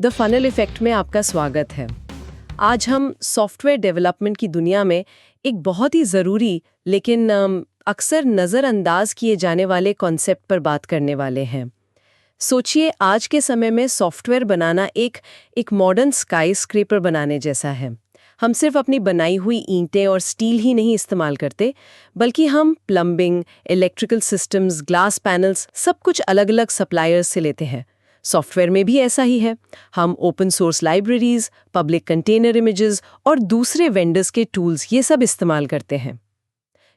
The funnel effect में आपका स्वागत है। आज हम सॉफ्टवेयर डेवलपमेंट की दुनिया में एक बहुत ही ज़रूरी लेकिन अक्सर नज़रअंदाज किए जाने वाले कॉन्सेप्ट पर बात करने वाले हैं। सोचिए, आज के समय में सॉफ्टवेयर बनाना एक मॉडर्न स्काई स्क्रेपर बनाने जैसा है। हम सिर्फ अपनी बनाई हुई ईंटें और स्टील ही नहीं इस्तेमाल करते, बल्कि हम plumbing, electrical systems, glass panels सब कुछ अलग-अलग सप्लायर्स से लेते हैं। सॉफ्टवेयर में भी ऐसा ही है। हम open source libraries, public container images और दूसरे वेंडर्स के टूल्स ये सब इस्तेमाल करते हैं।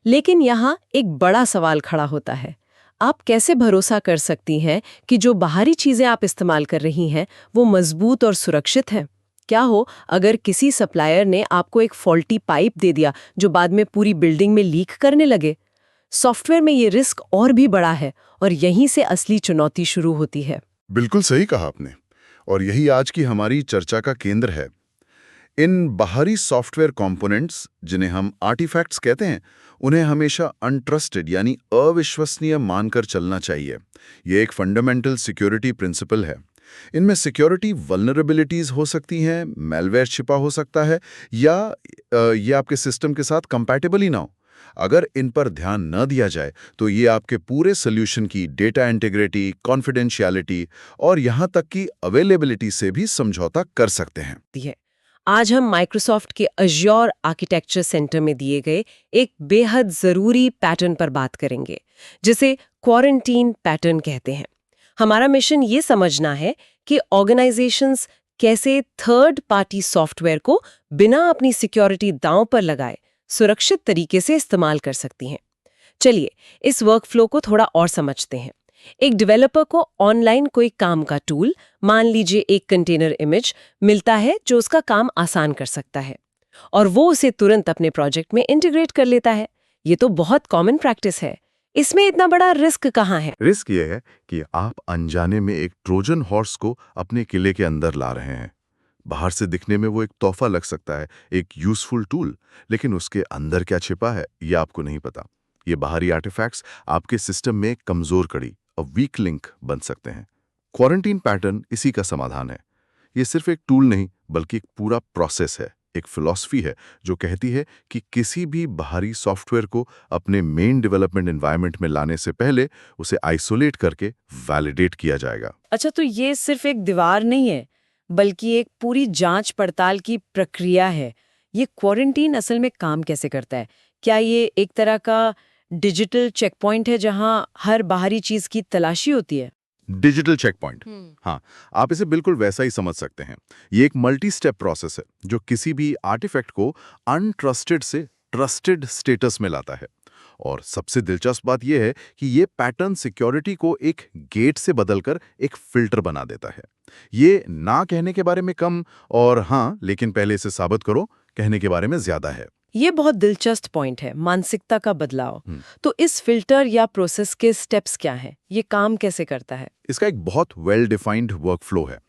लेकिन यहाँ एक बड़ा सवाल खड़ा होता है। आप कैसे भरोसा कर सकती हैं कि जो बाहरी चीज़ें आप इस्तेमाल कर रही हैं वो मजबूत और सुरक्षित हैं? क्या हो अगर किसी सप्लायर ने आपको एक फॉल्टी पाइप दे दिया जो बाद में पूरी बिल्डिंग में लीक करने लगे? सॉफ्टवेयर में ये रिस्क और भी बड़ा है और यहीं से असली चुनौती शुरू होती है। बिल्कुल सही कहा आपने। और यही आज की हमारी चर्चा का केंद्र है। इन बाहरी सॉफ्टवेयर कंपोनेंट्स, जिन्हें हम आर्टिफैक्ट्स कहते हैं, उन्हें हमेशा अनट्रस्टेड यानी अविश्वसनीय मानकर चलना चाहिए। ये एक फंडामेंटल सिक्योरिटी प्रिंसिपल है। इनमें सिक्योरिटी वल्नरेबिलिटीज हो सकती हैं, मैलवेयर छिपा हो सकता है, या ये आपके सिस्टम के साथ कंपैटिबल ही ना हो। अगर इन पर ध्यान न दिया जाए तो ये आपके पूरे सॉल्यूशन की डेटा इंटीग्रिटी, कॉन्फिडेंशियलिटी और यहाँ तक कि अवेलेबिलिटी से भी समझौता कर सकते हैं। है। आज हम माइक्रोसॉफ्ट के अज्योर आर्किटेक्चर सेंटर में दिए गए एक बेहद जरूरी पैटर्न पर बात करेंगे, जिसे क्वारंटीन पैटर्न कहते हैं। हमारा मिशन ये समझना है कि ऑर्गेनाइजेशंस कैसे थर्ड पार्टी सॉफ्टवेयर को बिना अपनी सिक्योरिटी दांव पर लगाए सुरक्षित तरीके से इस्तेमाल कर सकती हैं। चलिए इस वर्कफ्लो को थोड़ा और समझते हैं। एक डेवलपर को ऑनलाइन कोई काम का टूल, मान लीजिए एक कंटेनर इमेज, मिलता है जो उसका काम आसान कर सकता है, और वो उसे तुरंत अपने प्रोजेक्ट में इंटीग्रेट कर लेता है। ये तो बहुत कॉमन प्रैक्टिस है। इसमें इतना बड़ा रिस्क कहाँ है? रिस्क ये है कि आप अनजाने में एक ट्रोजन हॉर्स को अपने किले के अंदर ला रहे हैं। बाहर से दिखने में वो एक तोहफा लग सकता है, एक यूजफुल टूल, लेकिन उसके अंदर क्या छिपा है ये आपको नहीं पता। ये बाहरी आर्टिफैक्ट्स आपके सिस्टम में एक कमजोर कड़ी, अ वीक लिंक बन सकते हैं। क्वारंटीन पैटर्न इसी का समाधान है। ये सिर्फ एक टूल नहीं बल्कि एक पूरा प्रोसेस है, एक फिलॉसफी है जो कहती है कि किसी भी बाहरी सॉफ्टवेयर को अपने मेन डेवलपमेंट एनवायरनमेंट में लाने से पहले उसे आइसोलेट करके वैलिडेट किया जाएगा। अच्छा, तो ये सिर्फ एक दीवार नहीं है, बल्कि एक पूरी जांच पड़ताल की प्रक्रिया है। ये क्वारंटीन असल में काम कैसे करता है? क्या ये एक तरह का डिजिटल चेक पॉइंट है जहां हर बाहरी चीज की तलाशी होती है? डिजिटल चेक पॉइंट, हाँ, आप इसे बिल्कुल वैसा ही समझ सकते हैं। ये एक मल्टी स्टेप प्रोसेस है जो किसी भी आर्टिफैक्ट को अनट्रस्टेड से ट्रस्टेड स्टेटस में लाता है। और सबसे दिलचस्प बात यह है कि ये पैटर्न सिक्योरिटी को एक गेट से बदलकर एक फिल्टर बना देता है। ये ना कहने के बारे में कम और हाँ लेकिन पहले इसे साबित करो कहने के बारे में ज्यादा है। ये बहुत दिलचस्प पॉइंट है, मानसिकता का बदलाव। तो इस फिल्टर या प्रोसेस के स्टेप्स क्या हैं? ये काम कैसे करता है? इसका एक बहुत वेल डिफाइंड वर्कफ्लो है।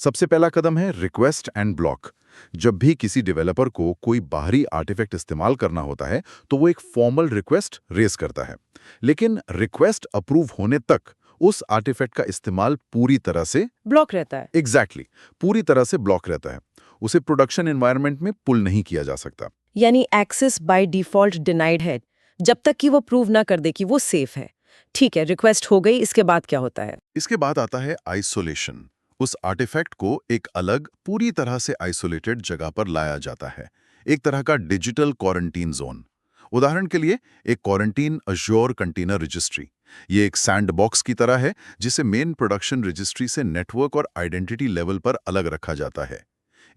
सबसे पहला कदम है रिक्वेस्ट एंड ब्लॉक। जब भी किसी डेवलपर को कोई बाहरी आर्टिफैक्ट इस्तेमाल करना होता है तो वो एक फॉर्मल रिक्वेस्ट रेज करता है, लेकिन रिक्वेस्ट अप्रूव होने तक उस आर्टिफैक्ट का इस्तेमाल पूरी तरह से ब्लॉक रहता है। एग्जैक्टली पूरी तरह से ब्लॉक रहता है। उसे प्रोडक्शन एनवायरनमेंट में पुल नहीं किया जा सकता। यानी एक्सेस बाय डिफॉल्ट डिनाइड है, जब तक कि वो प्रूव ना कर दे कि वो सेफ है। ठीक है, रिक्वेस्ट हो गई, इसके बाद क्या होता है? इसके बाद आता है आइसोलेशन। उस आर्टिफैक्ट को एक अलग, पूरी तरह से आइसोलेटेड जगह पर लाया जाता है, एक तरह का डिजिटल क्वारंटीन जोन। उदाहरण के लिए एक क्वारंटीन अज्योर कंटेनर रजिस्ट्री। ये एक सैंडबॉक्स की तरह है जिसे मेन प्रोडक्शन रजिस्ट्री से नेटवर्क और आइडेंटिटी लेवल पर अलग रखा जाता है।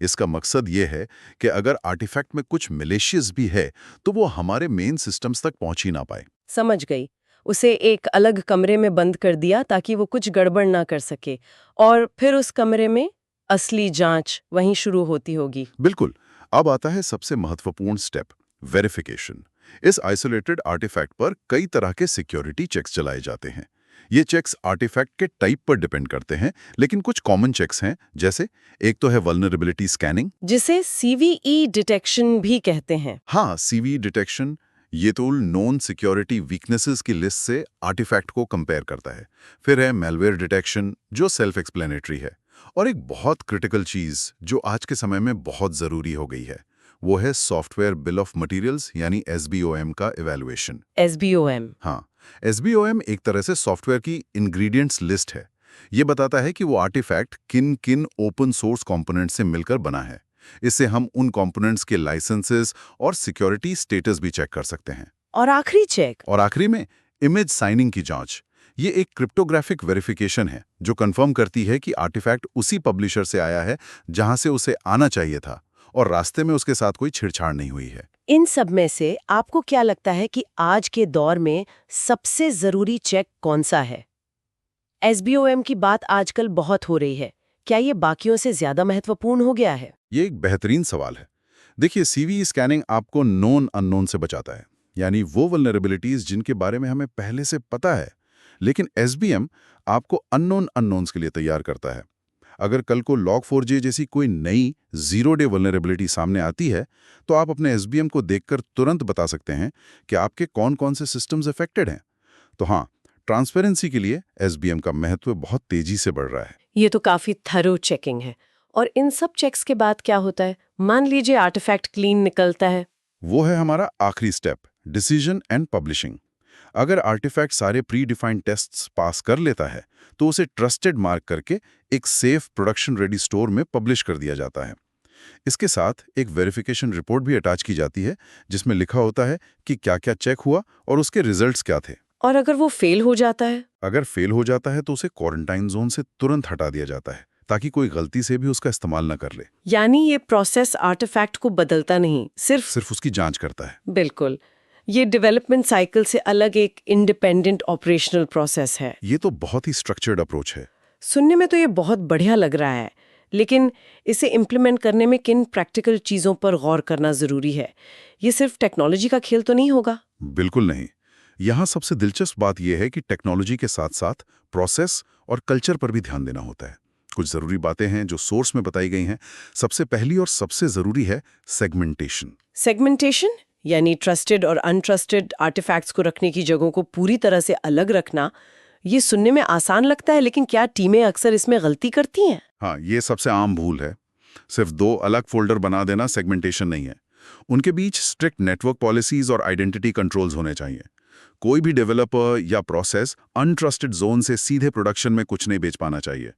इसका मकसद ये है कि अगर आर्टिफैक्ट में कुछ मिलेशियस भी है तो वो हमारे मेन सिस्टम्स तक पहुंच ही ना पाए। समझ गई। उसे एक अलग कमरे में बंद कर दिया ताकि वो कुछ गड़बड़ ना कर सके, और फिर उस कमरे में असली जांच वहीं शुरू होती होगी। बिल्कुल। अब आता है सबसे महत्वपूर्ण स्टेप, वेरिफिकेशन। इस आइसोलेटेड आर्टिफैक्ट पर कई तरह के सिक्योरिटी चेक्स चलाए जाते हैं। ये चेक्स आर्टिफैक्ट के टाइप पर डिपेंड करते हैं, लेकिन कुछ कॉमन चेक्स हैं। जैसे एक तो है वल्नरेबिलिटी स्कैनिंग, जिसे सीवीई डिटेक्शन भी कहते हैं। हाँ, सीवी डिटेक्शन। ये टूल नॉन सिक्योरिटी वीकनेसेस की लिस्ट से आर्टिफैक्ट को कंपेयर करता है। फिर है मेलवेयर डिटेक्शन, जो सेल्फ एक्सप्लेनेटरी है। और एक बहुत क्रिटिकल चीज जो आज के समय में बहुत जरूरी हो गई है, वो है सॉफ्टवेयर बिल ऑफ मटेरियल्स यानी SBOM का इवैल्यूएशन। SBOM। हाँ, SBOM एक तरह से सॉफ्टवेयर की इंग्रेडिएंट्स लिस्ट है। ये बताता है कि वो आर्टिफैक्ट किन किन ओपन सोर्स कंपोनेंट से मिलकर बना है। इससे हम उन कंपोनेंट्स के लाइसेंसेस और सिक्योरिटी स्टेटस भी चेक कर सकते हैं। और आखिरी चेक। और आखिरी में इमेज साइनिंग की जांच। ये एक क्रिप्टोग्राफिक वेरिफिकेशन है जो कंफर्म करती है कि आर्टिफैक्ट उसी पब्लिशर से आया है जहां से उसे आना चाहिए था और रास्ते में उसके साथ कोई छेड़छाड़ नहीं हुई है। इन सब में से आपको क्या लगता है कि आज के दौर में सबसे जरूरी चेक कौन सा है? SBOM की बात आजकल बहुत हो रही है, क्या ये बाकियों से ज्यादा महत्वपूर्ण हो गया है? ये एक बेहतरीन सवाल है। देखिए, CVE स्कैनिंग आपको नोन अननोन से बचाता है, यानी वो वल्नरेबिलिटीज जिनके बारे में हमें पहले से पता है। लेकिन SBM आपको अननोन अननोन्स के लिए तैयार करता है। अगर कल को log4j जैसी कोई नई जीरो डे वल्नरेबिलिटी सामने आती है, तो आप अपने SBM को देखकर तुरंत बता सकते हैं कि आपके कौन-कौन से सिस्टम्स अफेक्टेड हैं। तो हाँ, ट्रांसपेरेंसी के लिए SBM का महत्व बहुत तेजी से बढ़ रहा है। ये तो काफी थरो चेकिंग है। और इन सब चेक्स के बाद क्या होता है? मान लीजिए आर्टिफैक्ट क्लीन निकलता है। वो है हमारा आखिरी स्टेप, डिसीजन एंड पब्लिशिंग। अगर आर्टिफैक्ट सारे प्री डिफाइंड टेस्ट्स पास कर लेता है, तो उसे ट्रस्टेड मार्क करके एक सेफ प्रोडक्शन रेडी स्टोर में पब्लिश कर दिया जाता है। इसके साथ एक वेरिफिकेशन रिपोर्ट भी अटैच की जाती है जिसमें लिखा होता है कि क्या-क्या चेक हुआ और उसके रिजल्ट्स क्या थे। और अगर वो फेल हो जाता है? अगर फेल हो जाता है तो उसे क्वारंटाइन जोन से तुरंत हटा दिया जाता है ताकि कोई गलती से भी उसका इस्तेमाल न कर ले। यानी ये प्रोसेस आर्टिफैक्ट को बदलता नहीं, सिर्फ उसकी जांच करता है। बिल्कुल। ये डेवलपमेंट साइकिल से अलग एक इंडिपेंडेंट ऑपरेशनल प्रोसेस है। ये तो बहुत ही स्ट्रक्चर्ड अप्रोच है। सुनने में तो ये बहुत बढ़िया लग रहा है, लेकिन इसे इम्प्लीमेंट करने में किन प्रैक्टिकल चीज़ों पर गौर करना ज़रूरी है? ये सिर्फ टेक्नोलॉजी का खेल तो नहीं होगा? बिल्कुल नहीं। यहाँ सबसे दिलचस्प बात यह है कि टेक्नोलॉजी के साथ साथ प्रोसेस और कल्चर पर भी ध्यान देना होता है। कुछ ज़रूरी बातें हैं जो सोर्स में बताई गई हैं। सबसे पहली और सबसे ज़रूरी है सेगमेंटेशन। सेगमेंटेशन यानी ट्रस्टेड और अनट्रस्टेड आर्टिफैक्ट्स को रखने की जगहों को पूरी तरह से अलग रखना। ये सुनने में आसान लगता है, लेकिन क्या टीमें अक्सर इसमें गलती करती हैं? हाँ, ये सबसे आम भूल है। सिर्फ 2 अलग फोल्डर बना देना सेगमेंटेशन नहीं है। उनके बीच स्ट्रिक्ट नेटवर्क पॉलिसीज और आइडेंटिटी कंट्रोल्स होने चाहिए। कोई भी डेवलपर या प्रोसेस अनट्रस्टेड जोन से सीधे प्रोडक्शन में कुछ नहीं बेच पाना चाहिए।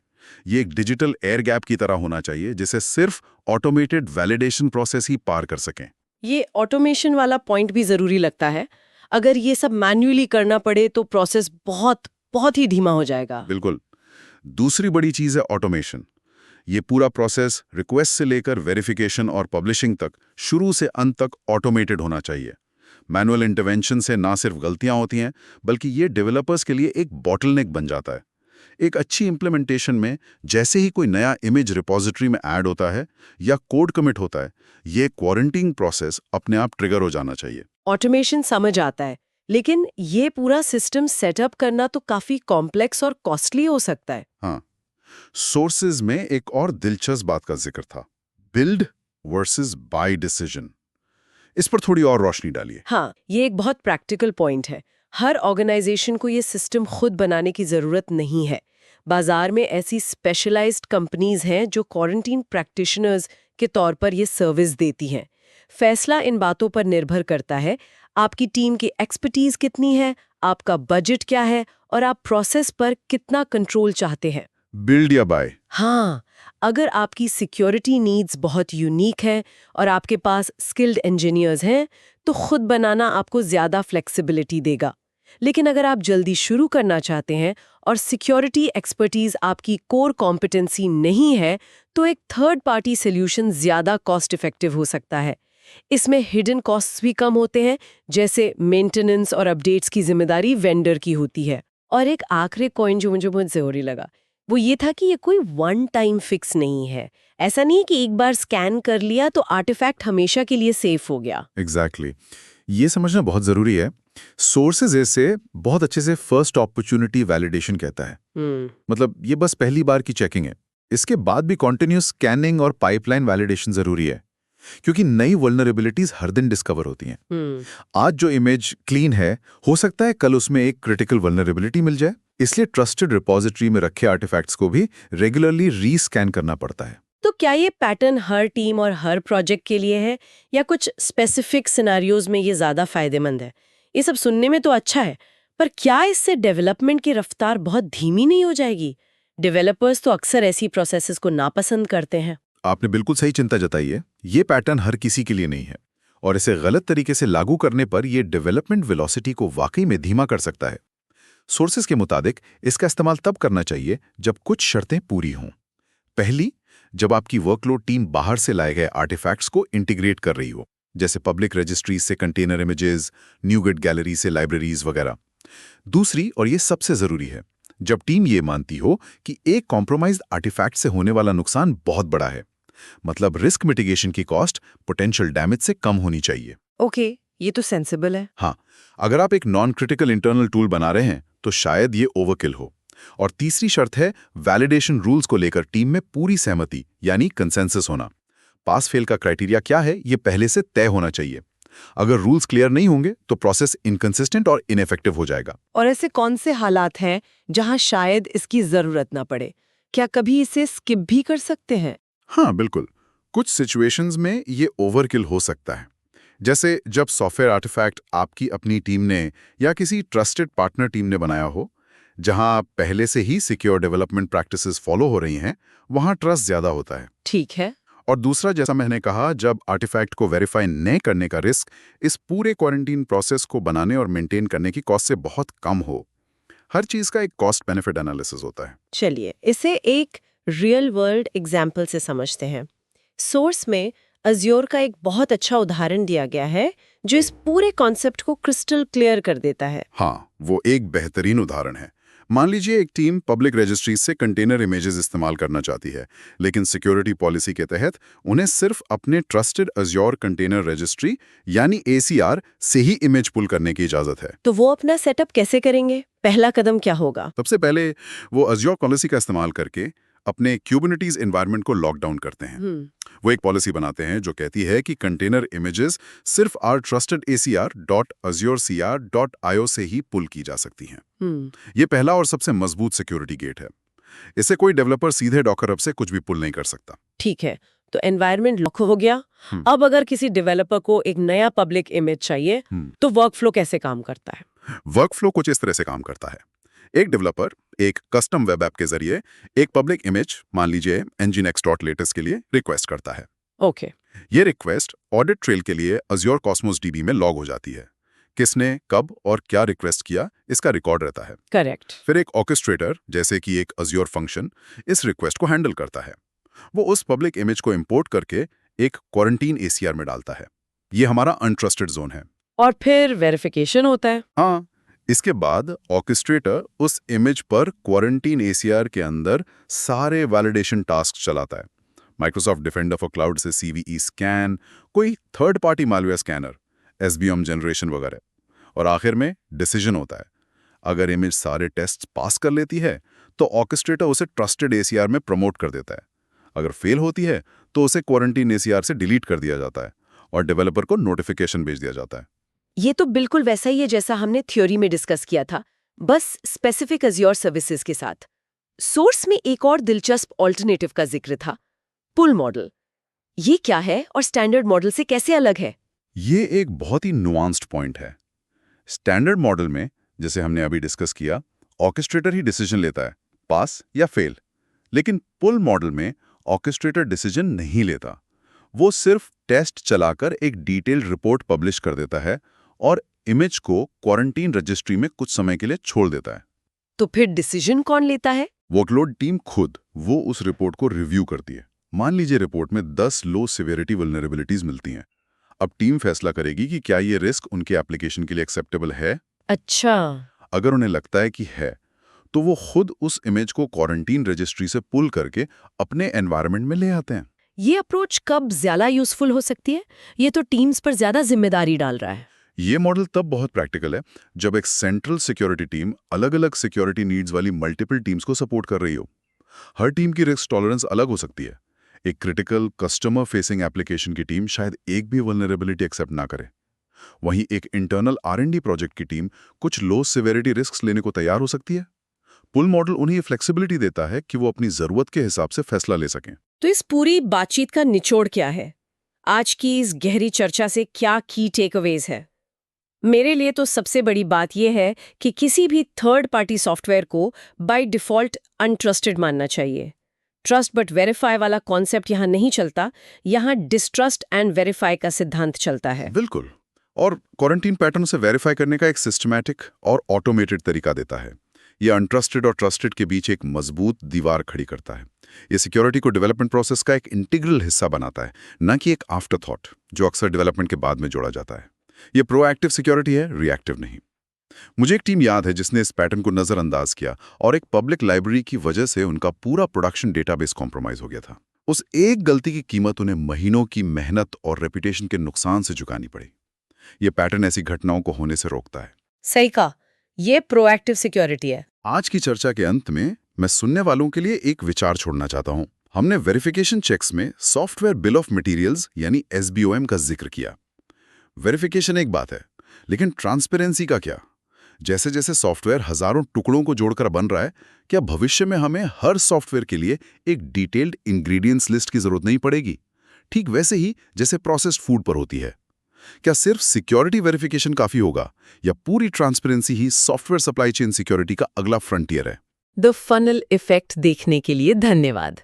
ये एक डिजिटल एयर गैप की तरह होना चाहिए जिसे सिर्फ ऑटोमेटेड वैलिडेशन प्रोसेस ही पार कर सकें। ये ऑटोमेशन वाला पॉइंट भी ज़रूरी लगता है। अगर ये सब मैन्युअली करना पड़े तो प्रोसेस बहुत ही धीमा हो जाएगा। बिल्कुल। दूसरी बड़ी चीज है ऑटोमेशन। ये पूरा प्रोसेस रिक्वेस्ट से लेकर वेरिफिकेशन और पब्लिशिंग तक शुरू से अंत तक ऑटोमेटेड होना चाहिए। मैनुअल इंटरवेंशन से ना सिर्फ गलतियां होती हैं, बल्कि ये डेवलपर्स के लिए एक बॉटलनेक बन जाता है। एक अच्छी इंप्लीमेंटेशन में जैसे ही कोई नया इमेज रिपोजिटरी में ऐड होता है या कोड कमिट होता है, ये क्वारंटीन प्रोसेस अपने आप ट्रिगर हो जाना चाहिए। ऑटोमेशन समझ आता है, लेकिन ये पूरा सिस्टम सेटअप करना तो काफी कॉम्प्लेक्स और कॉस्टली हो सकता है। हाँ, सोर्सेज में एक और दिलचस्प बात का जिक्र था, बिल्ड वर्सेस बाय डिसीजन। इस पर थोड़ी और रोशनी डालिए। हाँ, ये एक बहुत प्रैक्टिकल पॉइंट है। हर ऑर्गेनाइजेशन को ये सिस्टम खुद बनाने की जरूरत नहीं है। बाजार में ऐसी स्पेशलाइज्ड कंपनीज हैं जो क्वारंटीन प्रैक्टिशनर्स के तौर पर ये सर्विस देती हैं। फैसला इन बातों पर निर्भर करता है, आपकी टीम की एक्सपर्टीज कितनी है, आपका बजट क्या है और आप प्रोसेस पर कितना कंट्रोल चाहते हैं। बिल्ड या बाय? हाँ, अगर आपकी सिक्योरिटी नीड्स बहुत यूनिक हैं और आपके पास स्किल्ड इंजीनियर्स हैं, तो खुद बनाना आपको ज़्यादा फ्लेक्सिबिलिटी देगा। लेकिन अगर आप जल्दी शुरू करना चाहते हैं और सिक्योरिटी एक्सपर्टीज आपकी कोर कॉम्पिटेंसी नहीं है, तो एक थर्ड पार्टी सॉल्यूशन ज़्यादा कॉस्ट इफेक्टिव हो सकता है। इसमें हिडन कॉस्ट्स भी कम होते हैं, जैसे मेंटेनेंस और अपडेट्स की जिम्मेदारी वेंडर की होती है। और एक आखिरी पॉइंट जो मुझे बहुत ज़रूरी लगा, वो ये था कि ये कोई वन टाइम फिक्स नहीं है। ऐसा नहीं कि एक बार स्कैन कर लिया तो आर्टिफैक्ट हमेशा के लिए सेफ हो गया। एग्जैक्टली। ये समझना बहुत जरूरी है। सोर्सेज ऐसे बहुत अच्छे से फर्स्ट अपॉर्चुनिटी वैलिडेशन कहता है। मतलब ये बस पहली बार की चेकिंग है। इसके बाद भी कॉन्टिन्यूस स्कैनिंग और पाइपलाइन वैलिडेशन जरूरी है, क्योंकि नई वल्नरेबिलिटीज हर दिन डिस्कवर होती हैं। आज जो इमेज क्लीन है, हो सकता है कल उसमें एक क्रिटिकल वल्नरेबिलिटी मिल जाए। इसलिए ट्रस्टेड रिपॉजिटरी में रखे आर्टिफैक्ट्स को भी रेगुलरली रीस्कैन करना पड़ता है। तो क्या ये पैटर्न हर टीम और हर प्रोजेक्ट के लिए है या कुछ स्पेसिफिक सिनेरियोज में ये ज्यादा फायदेमंद है? ये सब सुनने में तो अच्छा है, पर क्या इससे डेवलपमेंट की रफ्तार बहुत धीमी नहीं हो जाएगी? डेवलपर्स तो अक्सर ऐसी प्रोसेसेस को नापसंद करते हैं। आपने बिल्कुल सही चिंता जताई है। ये पैटर्न हर किसी के लिए नहीं है और इसे गलत तरीके से लागू करने पर यह डेवलपमेंट वेलोसिटी को वाकई में धीमा कर सकता है। सोर्सेज के मुताबिक इसका इस्तेमाल तब करना चाहिए जब कुछ शर्तें पूरी हों। पहली, जब आपकी वर्कलोड टीम बाहर से लाए गए आर्टिफैक्ट्स को इंटीग्रेट कर रही हो, जैसे पब्लिक रजिस्ट्रीज से कंटेनर इमेजेस, न्यूगेट गैलरी से लाइब्रेरीज वगैरह। दूसरी, और ये सबसे जरूरी है, जब टीम ये मानती हो कि एक कॉम्प्रोमाइज्ड आर्टिफैक्ट से होने वाला नुकसान बहुत बड़ा है, मतलब रिस्क मिटिगेशन की कॉस्ट पोटेंशियल डैमेज से कम होनी चाहिए। ओके, ये तो सेंसिबल है। हाँ, अगर आप एक नॉन क्रिटिकल इंटरनल टूल बना रहे हैं तो शायद ये ओवरकिल हो। और तीसरी शर्त है वैलिडेशन रूल्स को लेकर टीम में पूरी सहमति यानी कंसेंसस होना। पास फेल का क्राइटेरिया क्या है ये पहले से तय होना चाहिए। अगर रूल्स क्लियर नहीं होंगे तो प्रोसेस इनकंसिस्टेंट और इनइफेक्टिव हो जाएगा। और ऐसे कौन से हालात हैं जहां शायद इसकी जरूरत ना पड़े? क्या कभी इसे स्किप भी कर सकते हैं? हाँ बिल्कुल, कुछ सिचुएशंस में ये ओवरकिल हो सकता है। जैसे जब सॉफ्टवेयर आर्टिफैक्ट आपकी अपनी टीम ने या किसी ट्रस्टेड पार्टनर टीम ने बनाया हो, जहां पहले से ही सिक्योर डेवलपमेंट प्रैक्टिसेस फॉलो हो रही हैं, वहां ट्रस्ट ज्यादा होता है। ठीक है। और दूसरा, जैसा मैंने कहा, जब आर्टिफैक्ट को वेरीफाई न करने का रिस्क इस पूरे क्वारंटीन प्रोसेस को बनाने और मेंटेन करने की कॉस्ट से बहुत कम हो। हर चीज का एक कॉस्ट बेनिफिट एनालिसिस होता है। चलिए इसे एक रियल वर्ल्ड एग्जाम्पल से समझते हैं। सोर्स में अज्योर का एक बहुत अच्छा उदाहरण दिया गया है जो इस पूरे कॉन्सेप्ट को क्रिस्टल क्लियर कर देता है। हाँ, वो एक बेहतरीन उदाहरण है। मान लीजिए एक टीम पब्लिक रजिस्ट्री से कंटेनर इमेजेस इस्तेमाल करना चाहती है, लेकिन सिक्योरिटी पॉलिसी के तहत उन्हें सिर्फ अपने ट्रस्टेड अज्योर कंटेनर रजिस्ट्री यानी ACR से ही इमेज पुल करने की इजाजत है। तो वो अपना सेटअप कैसे करेंगे? पहला कदम क्या होगा? सबसे पहले वो अज्योर पॉलिसी का इस्तेमाल करके अपने क्यूबरनेटीज एनवायरनमेंट को लॉकडाउन करते हैं। वो एक पॉलिसी बनाते हैं जो कहती है कि कंटेनर इमेजेस सिर्फ आर ट्रस्टेड ACR.azure.cr.io से ही पुल की जा सकती हैं। ये पहला और सबसे मजबूत सिक्योरिटी गेट है। इससे कोई डेवलपर सीधे डॉकर हब से कुछ भी पुल नहीं कर सकता। ठीक है, तो एनवायरनमेंट लॉक हो गया। अब अगर किसी डेवलपर को एक नया पब्लिक इमेज चाहिए तो वर्कफ्लो कैसे काम करता है? वर्कफ्लो कुछ इस तरह से काम करता है। एक डेवलपर एक कस्टम वेब ऐप के जरिए एक पब्लिक इमेज, मान लीजिए nginx.latest के लिए रिक्वेस्ट करता है। ओके। ये रिक्वेस्ट ऑडिट ट्रेल के लिए अज्योर कॉस्मोस DB में लॉग हो जाती है। किसने कब और क्या रिक्वेस्ट किया इसका रिकॉर्ड रहता है। करेक्ट। फिर एक ऑर्केस्ट्रेटर, जैसे कि एक अज्योर फंक्शन, इस रिक्वेस्ट को हैंडल करता है। वो उस पब्लिक इमेज को इंपोर्ट करके एक क्वारंटीन ACR में डालता है। ये हमारा अनट्रस्टेड जोन है। और फिर वेरिफिकेशन होता है। हाँ, इसके बाद ऑर्केस्ट्रेटर उस इमेज पर क्वारंटीन ACR के अंदर सारे वैलिडेशन टास्क चलाता है। माइक्रोसॉफ्ट डिफेंडर फॉर क्लाउड से CVE स्कैन, कोई third party malware scanner, SBOM generation वगैरह। और आखिर में डिसीजन होता है। अगर इमेज सारे टेस्ट पास कर लेती है तो ऑर्केस्ट्रेटर उसे ट्रस्टेड ACR में प्रमोट कर देता है। अगर फेल होती है तो उसे क्वारंटीन ACR से डिलीट कर दिया जाता है और डेवलपर को नोटिफिकेशन भेज दिया जाता है। ये तो बिल्कुल वैसा ही है जैसा हमने थ्योरी में डिस्कस किया था, बस स्पेसिफिक अज्योर सर्विसेज के साथ। सोर्स में एक और दिलचस्प ऑल्टरनेटिव का जिक्र था, पुल मॉडल। ये क्या है और स्टैंडर्ड मॉडल से कैसे अलग है? ये एक बहुत ही नुआंस्ड पॉइंट है। स्टैंडर्ड मॉडल में, जैसे हमने अभी डिस्कस किया, ऑर्केस्ट्रेटर ही डिसीजन लेता है, पास या फेल। लेकिन पुल मॉडल में ऑर्केस्ट्रेटर डिसीजन नहीं लेता। वो सिर्फ टेस्ट चलाकर एक डिटेल्ड रिपोर्ट पब्लिश कर देता है और इमेज को क्वारंटीन रजिस्ट्री में कुछ समय के लिए छोड़ देता है। तो फिर डिसीजन कौन लेता है? वर्कलोड टीम खुद। वो उस रिपोर्ट को रिव्यू करती है। मान लीजिए रिपोर्ट में 10 लो सिवियरिटी वल्नरेबिलिटीज मिलती हैं। अब टीम फैसला करेगी कि क्या ये रिस्क उनके एप्लीकेशन के लिए एक्सेप्टेबल है। अच्छा। अगर उन्हें लगता है कि है, तो वो खुद उस इमेज को क्वारंटीन रजिस्ट्री से पुल करके अपने एनवायरनमेंट में ले आते हैं। ये अप्रोच कब ज्यादा यूजफुल हो सकती है? ये तो टीम्स पर ज्यादा जिम्मेदारी डाल रहा है। ये मॉडल तब बहुत प्रैक्टिकल है जब एक सेंट्रल सिक्योरिटी टीम अलग-अलग सिक्योरिटी नीड्स वाली मल्टीपल टीम्स को सपोर्ट कर रही हो। हर टीम की रिस्क टॉलरेंस अलग हो सकती है। एक क्रिटिकल कस्टमर फेसिंग एप्लीकेशन की टीम शायद एक भी वल्नरेबिलिटी एक्सेप्ट ना करे। वहीं एक इंटरनल R&D प्रोजेक्ट की टीम कुछ लो सिवियरिटी रिस्क्स लेने को तैयार हो सकती है। पुल मॉडल उन्हें ये फ्लेक्सिबिलिटी देता है कि वो अपनी जरूरत के हिसाब से फैसला ले सकें। तो इस पूरी बातचीत का निचोड़ क्या है? आज की इस गहरी चर्चा से क्या की टेकअवेज है? मेरे लिए तो सबसे बड़ी बात यह है कि किसी भी थर्ड पार्टी सॉफ्टवेयर को बाय डिफॉल्ट अनट्रस्टेड मानना चाहिए। ट्रस्ट बट वेरीफाई वाला कॉन्सेप्ट यहाँ नहीं चलता, यहाँ डिस्ट्रस्ट एंड वेरीफाई का सिद्धांत चलता है। बिल्कुल। और क्वारंटीन पैटर्न से वेरीफाई करने का एक सिस्टमैटिक और ऑटोमेटेड तरीका देता है। ये अनट्रस्टेड और ट्रस्टेड के बीच एक मजबूत दीवार खड़ी करता है। ये सिक्योरिटी को डेवलपमेंट प्रोसेस का एक इंटीग्रल हिस्सा बनाता है, न कि एक आफ्टर थॉट जो अक्सर डेवलपमेंट के बाद में जोड़ा जाता है। ये प्रोएक्टिव सिक्योरिटी है, रिएक्टिव नहीं। मुझे एक टीम याद है जिसने इस पैटर्न को नजरअंदाज किया और एक पब्लिक लाइब्रेरी की वजह से उनका पूरा प्रोडक्शन डेटाबेस कॉम्प्रोमाइज हो गया था। उस एक गलती की कीमत उन्हें महीनों की मेहनत और रेपुटेशन के नुकसान से चुकानी पड़ी। ये पैटर्न ऐसी घटनाओं को होने से रोकता है। सही कहा, ये प्रोएक्टिव सिक्योरिटी है। आज की चर्चा के अंत में मैं सुनने वालों के लिए एक विचार छोड़ना चाहता हूं। हमने वेरिफिकेशन चेक्स में सॉफ्टवेयर बिल ऑफ मटेरियल्स यानी SBOM का जिक्र किया। वेरिफिकेशन एक बात है, लेकिन ट्रांसपेरेंसी का क्या? जैसे जैसे सॉफ्टवेयर हजारों टुकड़ों को जोड़कर बन रहा है, क्या भविष्य में हमें हर सॉफ्टवेयर के लिए एक डिटेल्ड इंग्रेडिएंट्स लिस्ट की जरूरत नहीं पड़ेगी? ठीक वैसे ही जैसे प्रोसेस्ड फूड पर होती है। क्या सिर्फ सिक्योरिटी वेरिफिकेशन काफी होगा या पूरी ट्रांसपेरेंसी ही सॉफ्टवेयर सप्लाई चेन सिक्योरिटी का अगला फ्रंटियर है? द फनल इफेक्ट देखने के लिए धन्यवाद।